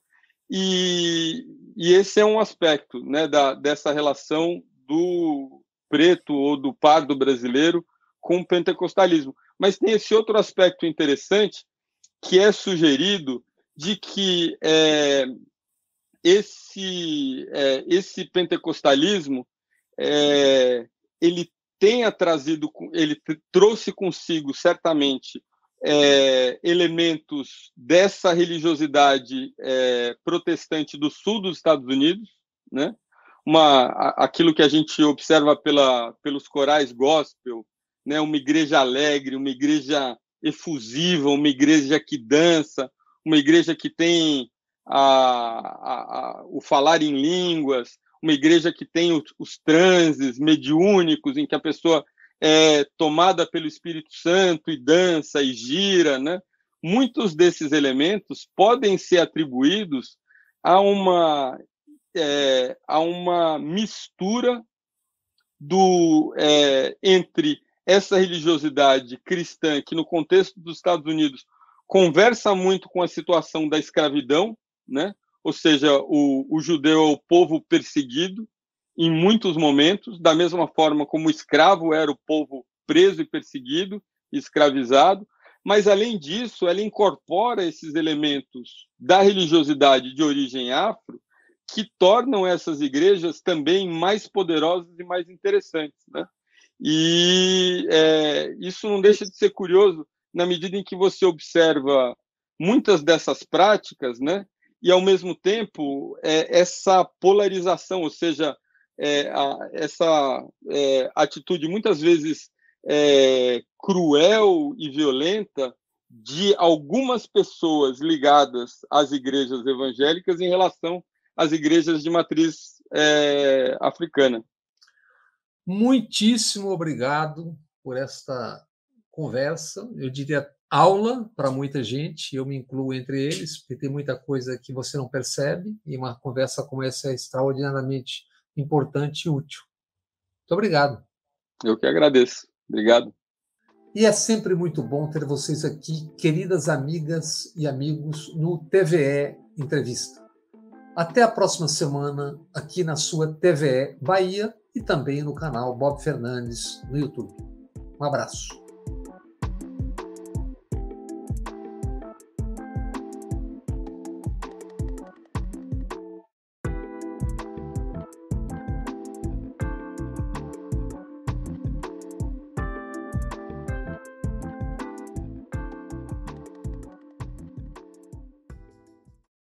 E esse é um aspecto, né, dessa relação do preto ou do pardo brasileiro com o pentecostalismo. Mas tem esse outro aspecto interessante, que é sugerido de que esse pentecostalismo ele ele trouxe consigo certamente elementos dessa religiosidade protestante do sul dos Estados Unidos, né? Aquilo que a gente observa pelos corais gospel, né? Uma igreja alegre, uma igreja efusiva, uma igreja que dança, uma igreja que tem o falar em línguas, uma igreja que tem os transes mediúnicos, em que a pessoa é tomada pelo Espírito Santo e dança e gira, né? Muitos desses elementos podem ser atribuídos a uma mistura entre essa religiosidade cristã, que no contexto dos Estados Unidos conversa muito com a situação da escravidão, né? Ou seja, o judeu é o povo perseguido em muitos momentos, da mesma forma como o escravo era o povo preso e perseguido, escravizado, mas, além disso, ela incorpora esses elementos da religiosidade de origem afro que tornam essas igrejas também mais poderosas e mais interessantes, né? E isso não deixa de ser curioso na medida em que você observa muitas dessas práticas, né? E, ao mesmo tempo, essa polarização, ou seja, essa atitude muitas vezes cruel e violenta de algumas pessoas ligadas às igrejas evangélicas em relação às igrejas de matriz africana. Muitíssimo obrigado por esta conversa. Eu diria aula para muita gente, eu me incluo entre eles, porque tem muita coisa que você não percebe, e uma conversa como essa é extraordinariamente importante e útil. Muito obrigado. Eu que agradeço. Obrigado. E é sempre muito bom ter vocês aqui, queridas amigas e amigos, no TVE Entrevista. Até a próxima semana, aqui na sua TVE Bahia e também no canal Bob Fernandes no YouTube. Um abraço.